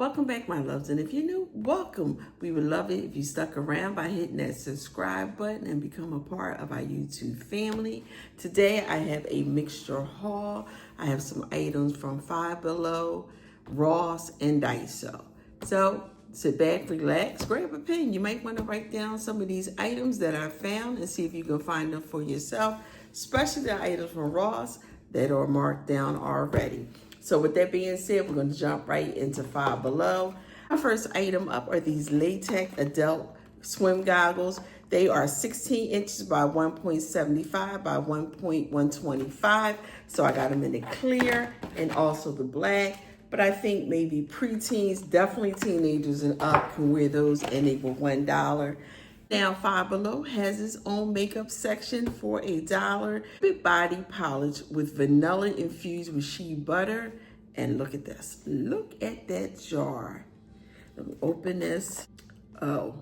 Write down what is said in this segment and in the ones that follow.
Welcome back, my loves, and if you're new, welcome. We would love it if you stuck around by hitting that subscribe button and become a part of our YouTube family. Today I have a mixture haul. I have some items from Five Below, Ross, and Daiso. So sit back, relax, grab a pen. You might want to write down some of these items that I found and see if you can find them for yourself, especially the items from Ross that are marked down already. So with that being said, we're going to jump right into Five Below. Our first item up are these latex adult swim goggles. They are 16 inches by 1.75 by 1.125. So I got them in the clear and also the black. But I think maybe preteens, definitely teenagers and up can wear those, and they were $1. Now, Five Below has its own makeup section for $1. Big body polish with vanilla infused with shea butter. And look at this. Look at that jar. Let me open this. Oh,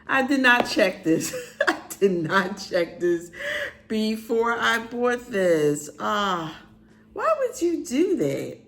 I did not check this. I did not check this before I bought this. Why would you do that?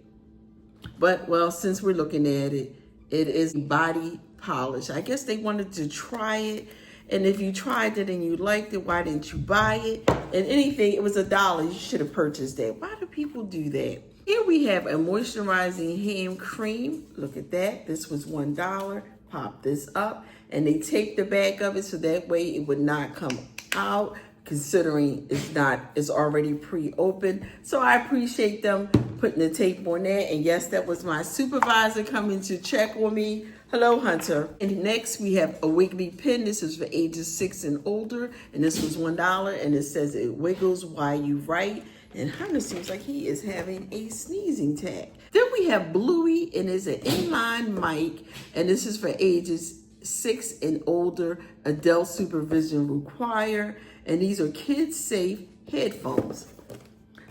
But, well, since we're looking at it, it is body polish. I guess they wanted to try it. And if you tried it and you liked it, why didn't you buy it? And anything, it was $1. You should have purchased that. Why do people do that? Here we have a moisturizing hand cream. Look at that. This was $1. Pop this up. And they taped the back of it so that way it would not come out, considering it's already pre-opened. So I appreciate them putting the tape on there. And yes, that was my supervisor coming to check on me. Hello, Hunter. And next we have a wiggly pen. This is for ages 6 and older. And this was $1. And it says it wiggles while you write. And Hunter seems like he is having a sneezing attack. Then we have Bluey, and it's an inline mic. And this is for ages 6 and older, adult supervision required, and these are kids safe headphones.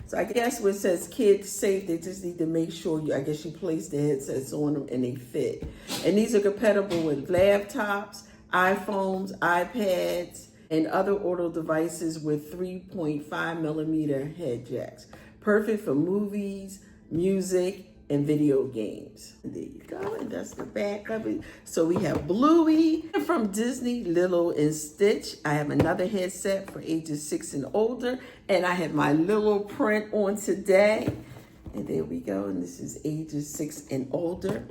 So I guess when it says kids safe, they just need to make sure you place the headsets on them and they fit. And these are compatible with laptops, iPhones, iPads, and other audio devices with 3.5 millimeter head jacks. Perfect for movies, music, and video games. There you go, and that's the back of it. So we have Bluey from Disney, Lilo and Stitch. I have another headset for ages 6 and older, and I have my little print on today. And there we go, and this is ages 6 and older.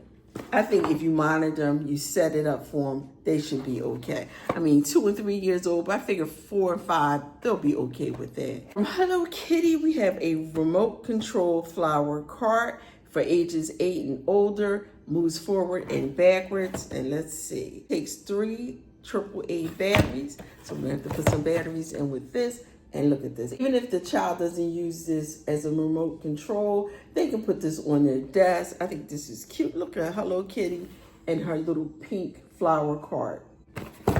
I think if you monitor them, you set it up for them, they should be okay. I mean, 2 and 3 years old, but I figure 4 and 5, they'll be okay with that. From Hello Kitty, we have a remote control flower cart for ages 8 and older, moves forward and backwards. And let's see, takes 3 AAA batteries. So we're gonna have to put some batteries in with this. And look at this. Even if the child doesn't use this as a remote control, they can put this on their desk. I think this is cute. Look at Hello Kitty and her little pink flower cart.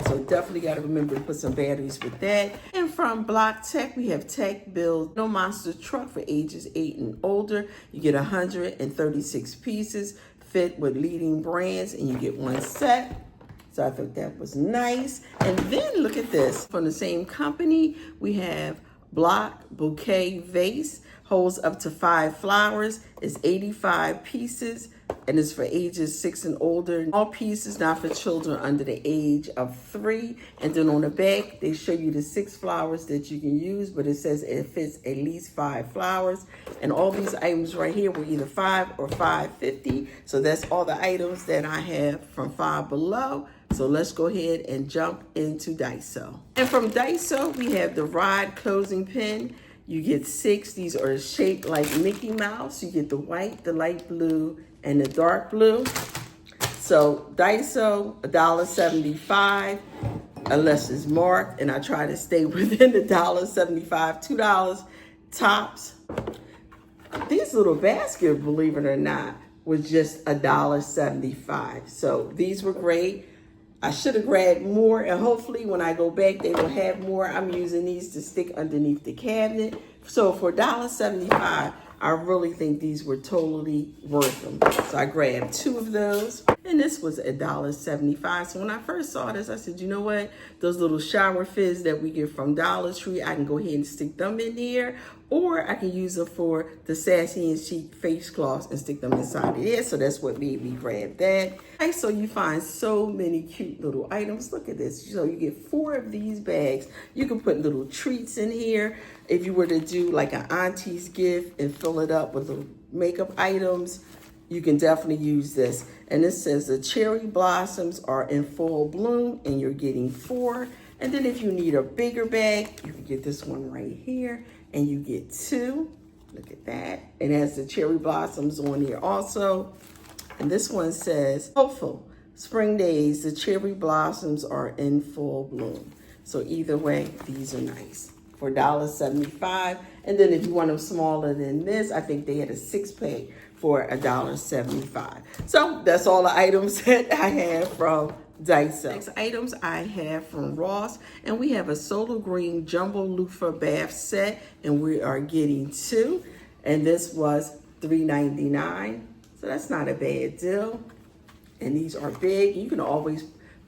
So definitely got to remember to put some batteries with that. And from Block Tech, we have Tech Build No Monster Truck for ages 8 and older. You get 136 pieces, fit with leading brands, and you get 1 set. So I thought that was nice. And then look at this. From the same company, we have Block Bouquet Vase. Holds up to 5 flowers. It's 85 pieces. And it's for ages 6 and older. All pieces not for children under the age of 3. And then on the back, they show you the 6 flowers that you can use, but it says it fits at least 5 flowers. And all these items right here were either $5 or $5.50. So that's all the items that I have from Five Below. So let's go ahead and jump into Daiso. And from Daiso, we have the Rod Closing Pin. You get 6. These are shaped like Mickey Mouse. You get the white, the light blue, and the dark blue. So Daiso, $1.75, unless it's marked, and I try to stay within the $1.75, $2 tops. These little baskets, believe it or not, was just $1.75. So these were great. I should have grabbed more, and hopefully when I go back, they will have more. I'm using these to stick underneath the cabinet. So for $1.75, I really think these were totally worth them. So I grabbed 2 of those. And And this was $1.75. So when I first saw this, I said, you know what? Those little shower fizz that we get from Dollar Tree, I can go ahead and stick them in here. Or I can use them for the Sassy and Chic face cloths and stick them inside of there. So that's what made me grab that. Okay, so you find so many cute little items. Look at this. So you get 4 of these bags. You can put little treats in here. If you were to do like an auntie's gift and fill it up with little makeup items, you can definitely use this. And it says the cherry blossoms are in full bloom and you're getting 4. And then if you need a bigger bag, you can get this one right here and you get 2. Look at that. It has the cherry blossoms on here also. And this one says, hopeful spring days, the cherry blossoms are in full bloom. So either way, these are nice for $1.75. And then if you want them smaller than this, I think they had a 6-pack for $1.75. So that's all the items that I have from Daiso. Next items I have from Ross, and we have a Solar Green Jumbo Loofah Bath Set, and we are getting 2, and this was $3.99. So that's not a bad deal. And these are big. You can always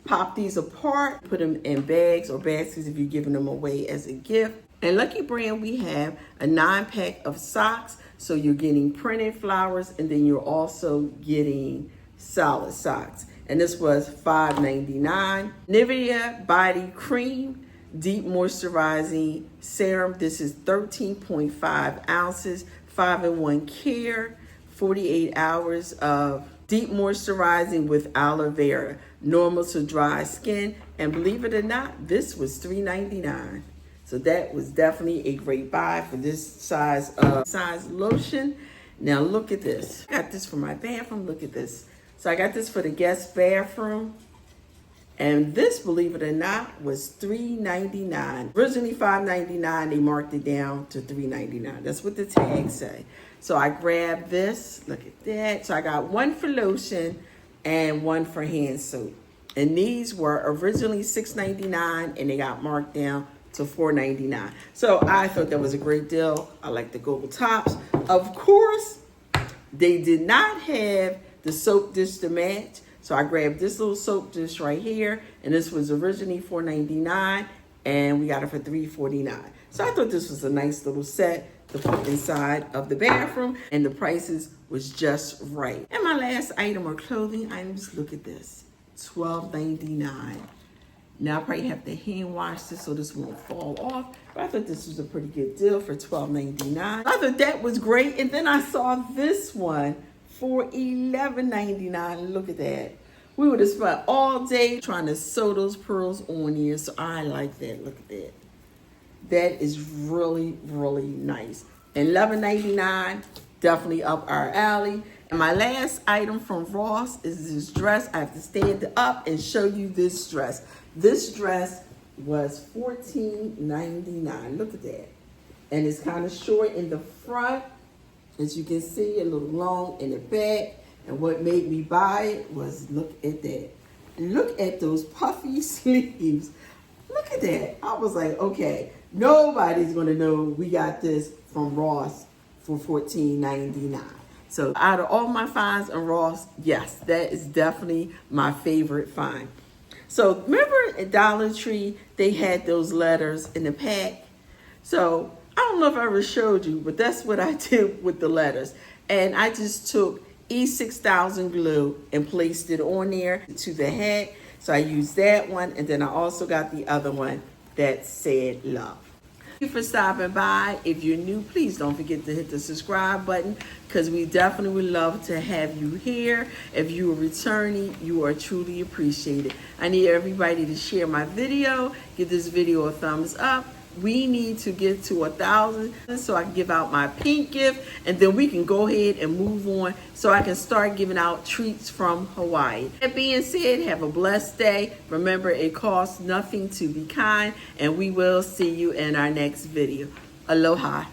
pop these apart, put them in bags or baskets if you're giving them away as a gift. And Lucky Brand, we have a 9-pack of socks. So you're getting printed flowers, and then you're also getting solid socks. And this was $5.99. Nivea Body Cream Deep Moisturizing Serum. This is 13.5 ounces, 5-in-1 care, 48 hours of deep moisturizing with aloe vera, normal to dry skin. And believe it or not, this was $3.99. So that was definitely a great buy for this size lotion. Now look at this. I got this for my bathroom. Look at this. So I got this for the guest bathroom. And this, believe it or not, was $3.99. Originally $5.99. They marked it down to $3.99. That's what the tags say. So I grabbed this. Look at that. So I got 1 for lotion and 1 for hand soap. And these were originally $6.99 and they got marked down to $4.99. So I thought that was a great deal. I like the gold tops. Of course, they did not have the soap dish to match. So I grabbed this little soap dish right here. And this was originally $4.99. And we got it for $3.49. So I thought this was a nice little set to put inside of the bathroom. And the prices was just right. And my last item are clothing items. Look at this. $12.99. Now I probably have to hand wash this so this won't fall off. But I thought this was a pretty good deal for $12.99. I thought that was great. And then I saw this one for $11.99. Look at that. We would have spent all day trying to sew those pearls on here. So I like that. Look at that. That is really, really nice. And $11.99, definitely up our alley. And my last item from Ross is this dress. I have to stand up and show you this dress. This dress was $14.99. Look at that. And it's kind of short in the front, as you can see, a little long in the back. And what made me buy it was, look at that. Look at those puffy sleeves. Look at that. I was like, okay, nobody's going to know we got this from Ross for $14.99. So out of all my finds on Ross, yes, that is definitely my favorite find. So remember at Dollar Tree, they had those letters in the pack. So I don't know if I ever showed you, but that's what I did with the letters. And I just took E6000 glue and placed it on there to the hat. So I used that one. And then I also got the other one that said love. Thank you for stopping by. If you're new, please don't forget to hit the subscribe button because we definitely would love to have you here. If you are returning, you are truly appreciated. I need everybody to share my video, give this video a thumbs up. We need to get to 1,000 so I can give out my pink gift, and then we can go ahead and move on so I can start giving out treats from Hawaii. That being said, have a blessed day. Remember, it costs nothing to be kind, and we will see you in our next video. Aloha.